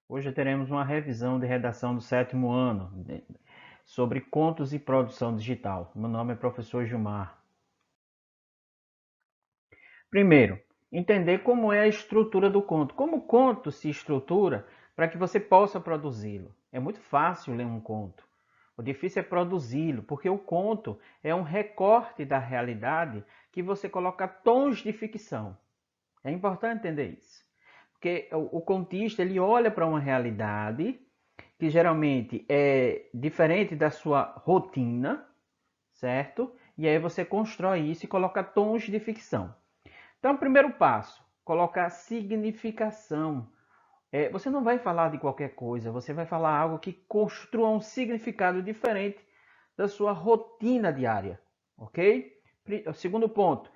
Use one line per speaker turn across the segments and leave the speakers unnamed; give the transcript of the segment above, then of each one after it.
Hoje teremos uma revisão de redação do 7º ano sobre contos e produção digital. Meu nome é professor Gilmar. Primeiro, entender como é a estrutura do conto. Como o conto se estrutura para que você possa produzi-lo. É muito fácil ler um conto. O difícil é produzi-lo, porque o conto é um recorte da realidade que você coloca tons de ficção. É importante entender isso. Porque o contista ele olha para uma realidade que geralmente é diferente da sua rotina, certo? E aí você constrói isso e coloca tons de ficção. Então, primeiro passo, colocar significação. Você não vai falar de qualquer coisa, você vai falar algo que construa um significado diferente da sua rotina diária, ok? Segundo ponto,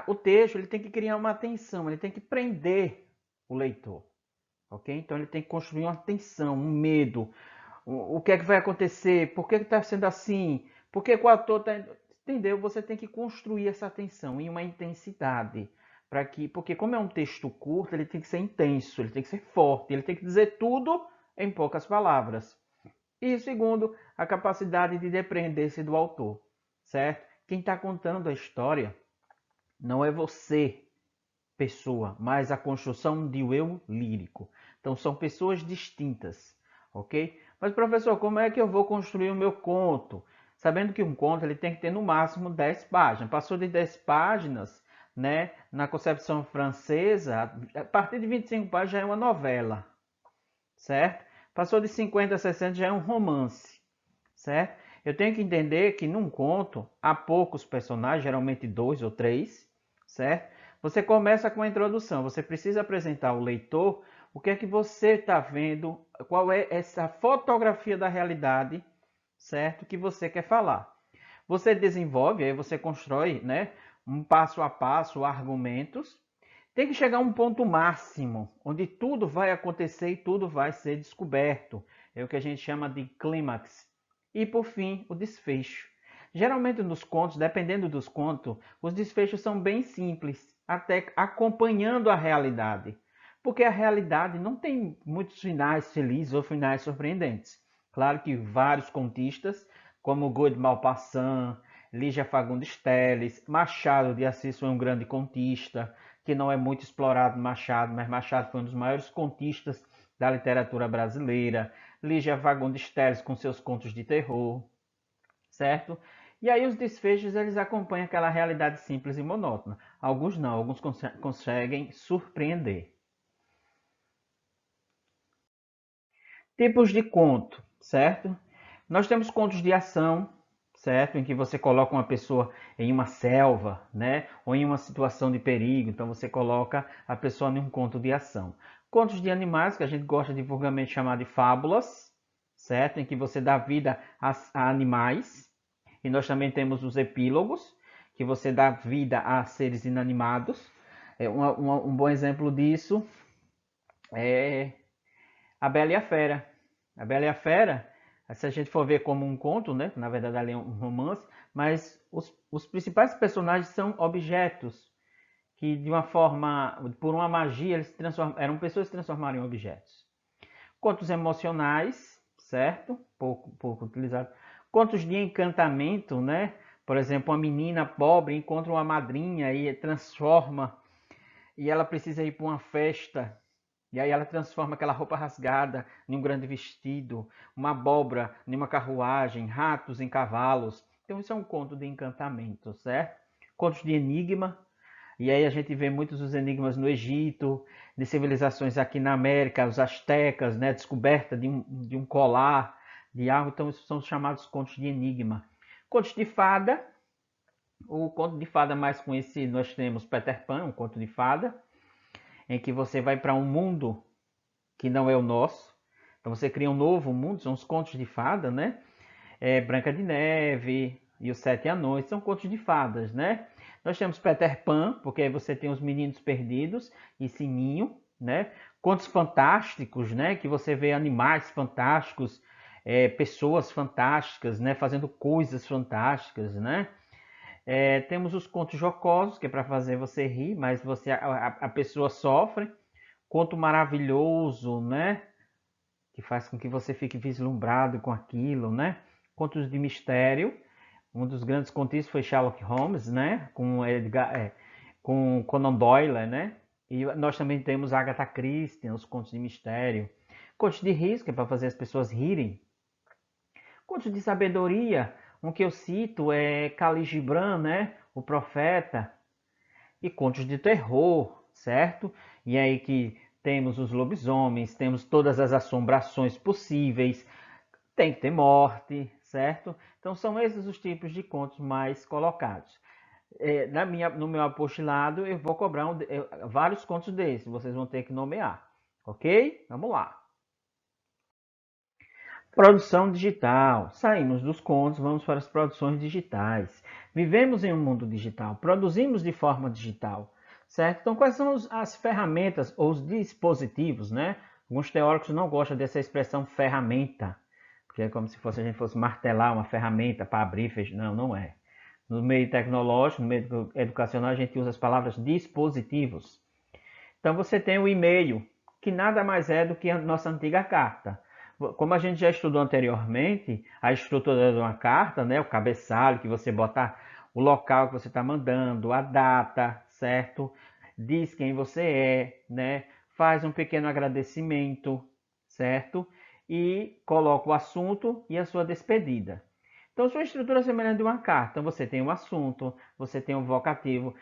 o texto ele tem que criar uma atenção, ele tem que prender o leitor, ok? Então ele tem que construir uma tensão, um medo. O que é que vai acontecer? Por que está sendo assim? Por que o ator está... Entendeu? Você tem que construir essa tensão em uma intensidade. Porque como é um texto curto, ele tem que ser intenso, ele tem que ser forte, ele tem que dizer tudo em poucas palavras. E segundo, a capacidade de depreender-se do autor, certo? Quem está contando a história não é você, pessoa, mas a construção de um eu lírico. Então são pessoas distintas, ok? Mas professor, como é que eu vou construir o meu conto? Sabendo que um conto ele tem que ter no máximo 10 páginas. Passou de 10 páginas, né? Na concepção francesa, a partir de 25 páginas já é uma novela, certo? Passou de 50 a 60 já é um romance, certo? Eu tenho que entender que num conto há poucos personagens, geralmente 2 ou 3, certo? Você começa com a introdução, você precisa apresentar ao leitor o que é que você está vendo, qual é essa fotografia da realidade, certo? Que você quer falar. Você desenvolve, aí você constrói, né, um passo a passo, argumentos. Tem que chegar a um ponto máximo, onde tudo vai acontecer e tudo vai ser descoberto. É o que a gente chama de clímax. E por fim, o desfecho. Geralmente nos contos, dependendo dos contos, os desfechos são bem simples, até acompanhando a realidade. Porque a realidade não tem muitos finais felizes ou finais surpreendentes. Claro que vários contistas, como Guy de Maupassant, Lígia Fagundes Telles, Machado de Assis foi um grande contista, que não é muito explorado Machado, mas Machado foi um dos maiores contistas da literatura brasileira. Lígia Fagundes Telles com seus contos de terror, certo? E aí os desfechos eles acompanham aquela realidade simples e monótona. Alguns não, alguns conseguem surpreender. Tipos de conto, certo? Nós temos contos de ação, certo? Em que você coloca uma pessoa em uma selva, né? Ou em uma situação de perigo, então você coloca a pessoa em um conto de ação. Contos de animais, que a gente gosta de vulgarmente chamar de fábulas, certo? Em que você dá vida a animais. E nós também temos os epílogos, que você dá vida a seres inanimados. Um bom exemplo disso é a Bela e a Fera. A Bela e a Fera, se a gente for ver como um conto, né? Na verdade ali é um romance, mas os principais personagens são objetos que de uma forma, por uma magia, eles eram pessoas que se transformaram em objetos. Contos emocionais, certo? Pouco utilizado. Contos de encantamento, né? Por exemplo, uma menina pobre encontra uma madrinha e transforma, e ela precisa ir para uma festa e aí ela transforma aquela roupa rasgada em um grande vestido, uma abóbora em uma carruagem, ratos em cavalos. Então isso é um conto de encantamento, certo? Contos de enigma. E aí a gente vê muitos dos enigmas no Egito, de civilizações aqui na América, os astecas, né? Descoberta de um colar, de algo. Então isso são chamados contos de enigma. Contos de fada. O conto de fada mais conhecido nós temos Peter Pan, um conto de fada, em que você vai para um mundo que não é o nosso. Então você cria um novo mundo, são os contos de fada, né? Branca de Neve e os Sete Anões são contos de fadas, né? Nós temos Peter Pan, porque aí você tem os meninos perdidos e Sininho, né? Contos fantásticos, né? Que você vê animais fantásticos, pessoas fantásticas, né? Fazendo coisas fantásticas, né? Temos os contos jocosos, que é para fazer você rir, mas a pessoa sofre. Conto maravilhoso, né? Que faz com que você fique vislumbrado com aquilo, né? Contos de mistério. Um dos grandes contistas foi Sherlock Holmes, né? Com Conan Doyle, né? E nós também temos Agatha Christie, os contos de mistério. Contos de risco, é para fazer as pessoas rirem. Contos de sabedoria, um que eu cito é Khalil Gibran, né? O Profeta. E contos de terror, certo? E aí que temos os lobisomens, temos todas as assombrações possíveis, tem que ter morte, certo? Então são esses os tipos de contos mais colocados. No meu apostilado eu vou cobrar vários contos desses, vocês vão ter que nomear, ok? Vamos lá. Produção digital. Saímos dos contos, vamos para as produções digitais. Vivemos em um mundo digital, produzimos de forma digital, certo? Então, quais são as ferramentas ou os dispositivos, né? Alguns teóricos não gostam dessa expressão ferramenta, porque é como se a gente fosse martelar uma ferramenta para abrir e fechar. Não, não é. No meio tecnológico, no meio educacional, a gente usa as palavras dispositivos. Então, você tem o e-mail, que nada mais é do que a nossa antiga carta. Como a gente já estudou anteriormente, a estrutura de uma carta, né, o cabeçalho, que você bota o local que você está mandando, a data, certo? Diz quem você é, né? Faz um pequeno agradecimento, certo? E coloca o assunto e a sua despedida. Então, sua estrutura é semelhante de uma carta. Então, você tem o assunto, você tem o vocativo,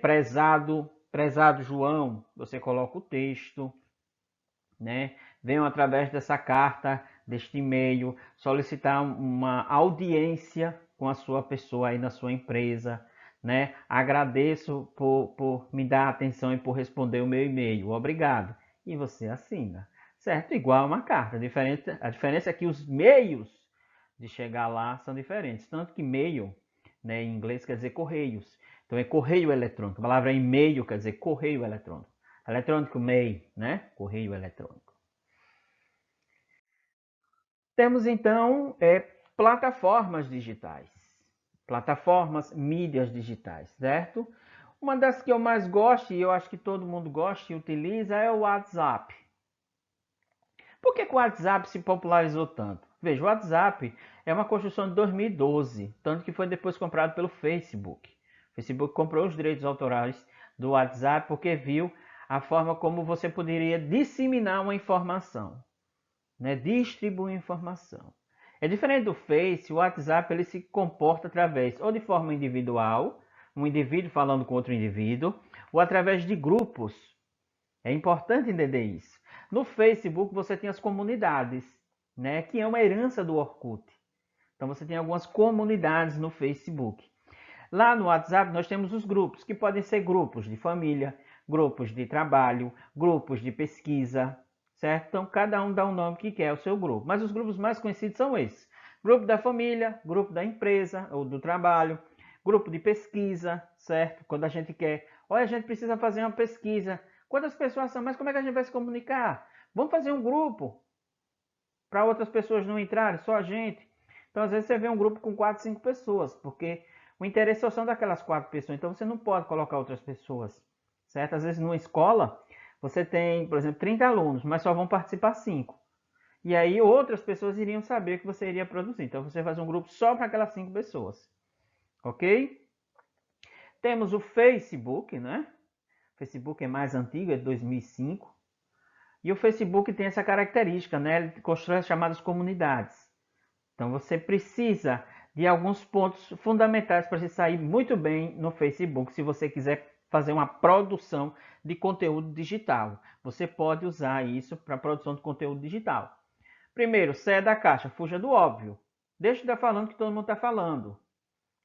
prezado João, você coloca o texto, né? Venham através dessa carta, deste e-mail, solicitar uma audiência com a sua pessoa aí na sua empresa, né? Agradeço por me dar atenção e por responder o meu e-mail. Obrigado. E você assina, certo? Igual a uma carta. A diferença é que os meios de chegar lá são diferentes. Tanto que e-mail, né, em inglês quer dizer correios. Então é correio eletrônico. A palavra e-mail quer dizer correio eletrônico. Eletrônico mail, né? Correio eletrônico. Temos então plataformas digitais. Plataformas, mídias digitais, certo? Uma das que eu mais gosto, e eu acho que todo mundo gosta e utiliza, é o WhatsApp. Por que o WhatsApp se popularizou tanto? Veja, o WhatsApp é uma construção de 2012, tanto que foi depois comprado pelo Facebook. O Facebook comprou os direitos autorais do WhatsApp porque viu a forma como você poderia disseminar uma informação, né? Distribuir informação. É diferente do Face, o WhatsApp ele se comporta através ou de forma individual, um indivíduo falando com outro indivíduo, ou através de grupos. É importante entender isso. No Facebook você tem as comunidades, né, que é uma herança do Orkut. Então você tem algumas comunidades no Facebook. Lá no WhatsApp nós temos os grupos, que podem ser grupos de família, grupos de trabalho, grupos de pesquisa, certo? Então cada um dá um nome que quer ao seu grupo. Mas os grupos mais conhecidos são esses: grupo da família, grupo da empresa ou do trabalho, grupo de pesquisa, certo? Quando a gente quer, olha, a gente precisa fazer uma pesquisa. Quantas pessoas são? Mas como é que a gente vai se comunicar? Vamos fazer um grupo para outras pessoas não entrarem, só a gente. Então, às vezes, você vê um grupo com 4, 5 pessoas, porque o interesse só são daquelas 4 pessoas. Então, você não pode colocar outras pessoas, certo? Às vezes, numa escola, você tem, por exemplo, 30 alunos, mas só vão participar 5. E aí, outras pessoas iriam saber que você iria produzir. Então, você faz um grupo só para aquelas 5 pessoas, ok? Temos o Facebook, né? O Facebook é mais antigo, é de 2005. E o Facebook tem essa característica, né? Ele constrói as chamadas comunidades. Então você precisa de alguns pontos fundamentais para se sair muito bem no Facebook, se você quiser fazer uma produção de conteúdo digital. Você pode usar isso para produção de conteúdo digital. Primeiro, saia da caixa, fuja do óbvio. Deixe de estar falando o que todo mundo está falando.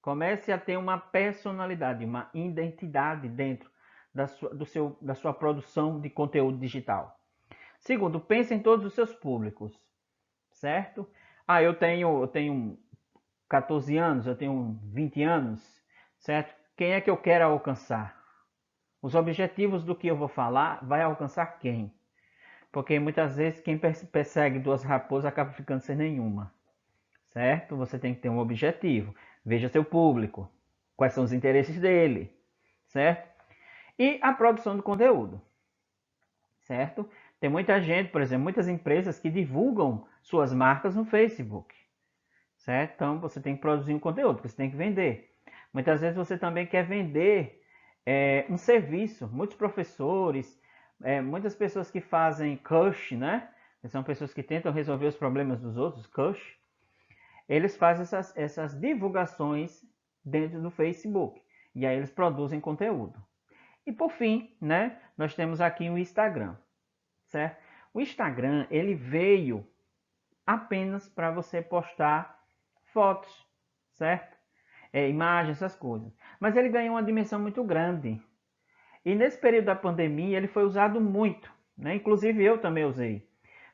Comece a ter uma personalidade, uma identidade dentro da sua produção de conteúdo digital. Segundo, pense em todos os seus públicos, certo? Eu tenho 14 anos, eu tenho 20 anos, certo? Quem é que eu quero alcançar? Os objetivos do que eu vou falar vai alcançar quem? Porque muitas vezes quem persegue duas raposas acaba ficando sem nenhuma, certo? Você tem que ter um objetivo. Veja seu público, quais são os interesses dele, certo? E a produção do conteúdo, certo? Tem muita gente, por exemplo, muitas empresas que divulgam suas marcas no Facebook, certo? Então você tem que produzir um conteúdo, você tem que vender. Muitas vezes você também quer vender um serviço. Muitos professores, muitas pessoas que fazem coach, né? São pessoas que tentam resolver os problemas dos outros, coach. Eles fazem essas divulgações dentro do Facebook. E aí eles produzem conteúdo. E por fim, né? Nós temos aqui o Instagram, certo? O Instagram, ele veio apenas para você postar fotos, certo? Imagens, essas coisas. Mas ele ganhou uma dimensão muito grande. E nesse período da pandemia ele foi usado muito, né? Inclusive eu também usei.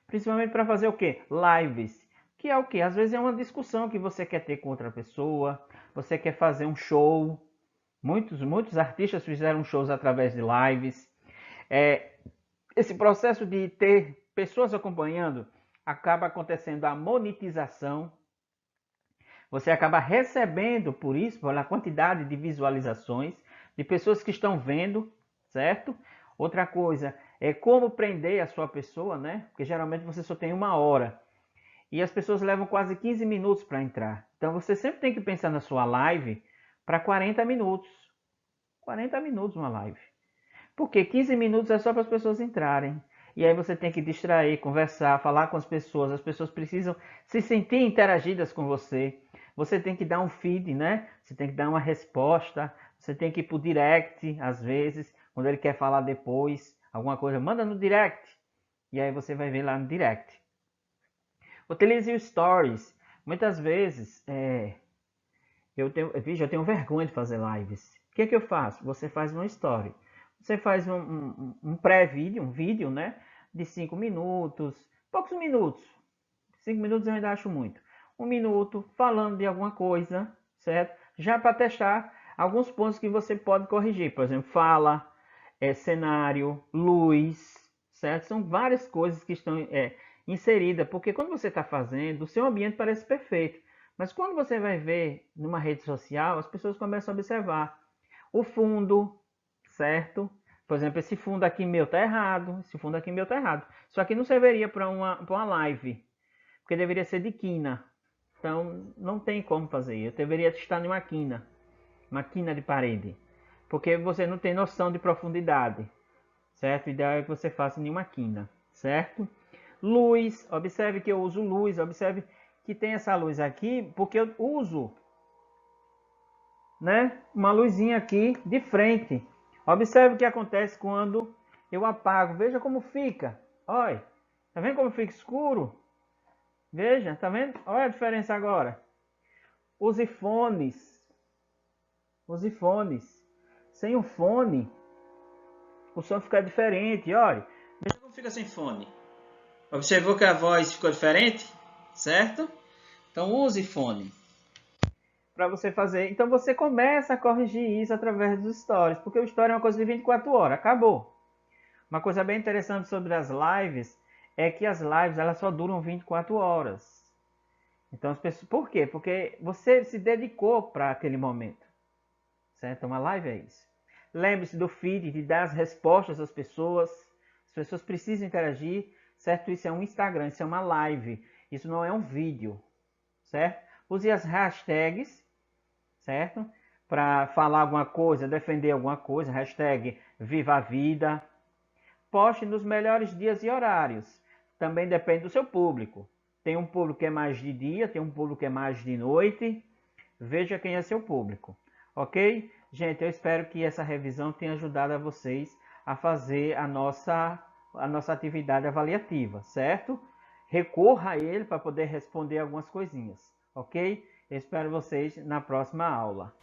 Principalmente para fazer o quê? Lives. Que é o quê? Às vezes é uma discussão que você quer ter com outra pessoa, você quer fazer um show. Muitos artistas fizeram shows através de lives. Esse processo de ter pessoas acompanhando acaba acontecendo a monetização. Você acaba recebendo por isso, pela quantidade de visualizações, de pessoas que estão vendo, certo? Outra coisa é como prender a sua pessoa, né? Porque geralmente você só tem 1 hora. E as pessoas levam quase 15 minutos para entrar. Então você sempre tem que pensar na sua live para 40 minutos. 40 minutos uma live. Porque 15 minutos é só para as pessoas entrarem. E aí você tem que distrair, conversar, falar com as pessoas precisam se sentir interagidas com você. Você tem que dar um feed, né? Você tem que dar uma resposta, você tem que ir pro direct, às vezes, quando ele quer falar depois, alguma coisa, manda no direct. E aí você vai ver lá no direct. Utilize o Stories. Muitas vezes, eu tenho vergonha de fazer lives. O que é que eu faço? Você faz uma story. Você faz um pré-vídeo, um vídeo, né? De 5 minutos, poucos minutos. 5 minutos eu ainda acho muito. 1 minuto falando de alguma coisa, certo? Já para testar alguns pontos que você pode corrigir. Por exemplo, fala, cenário, luz, certo? São várias coisas que estão inseridas. Porque quando você está fazendo, o seu ambiente parece perfeito. Mas quando você vai ver numa rede social, as pessoas começam a observar o fundo, certo? Por exemplo, esse fundo aqui meu tá errado, esse fundo aqui meu tá errado. Isso aqui não serviria para uma live, porque deveria ser de quina. Então, não tem como fazer. Eu deveria estar em uma quina de parede, porque você não tem noção de profundidade, certo? O ideal é que você faça em uma quina, certo? Luz, observe que eu uso luz, observe que tem essa luz aqui, porque eu uso, né, uma luzinha aqui de frente. Observe o que acontece quando eu apago. Veja como fica. Olha, tá vendo como fica escuro? Veja, tá vendo? Olha a diferença agora. Use fones. Use fones. Sem o fone, o som fica diferente. Olha, veja como fica sem fone. Observou que a voz ficou diferente? Certo? Então use fone para você fazer. Então você começa a corrigir isso através dos stories, porque o story é uma coisa de 24 horas, acabou. Uma coisa bem interessante sobre as lives é que as lives elas só duram 24 horas. Então as pessoas, por quê? Porque você se dedicou para aquele momento. Certo? Uma live é isso. Lembre-se do feed, de dar as respostas às pessoas. As pessoas precisam interagir, certo? Isso é um Instagram, isso é uma live. Isso não é um vídeo, certo? Use as hashtags, certo? Para falar alguma coisa, defender alguma coisa, hashtag Viva a Vida. Poste nos melhores dias e horários. Também depende do seu público. Tem um público que é mais de dia, tem um público que é mais de noite. Veja quem é seu público. Ok? Gente, eu espero que essa revisão tenha ajudado a vocês a fazer a nossa atividade avaliativa, certo? Recorra a ele para poder responder algumas coisinhas, ok? Eu espero vocês na próxima aula.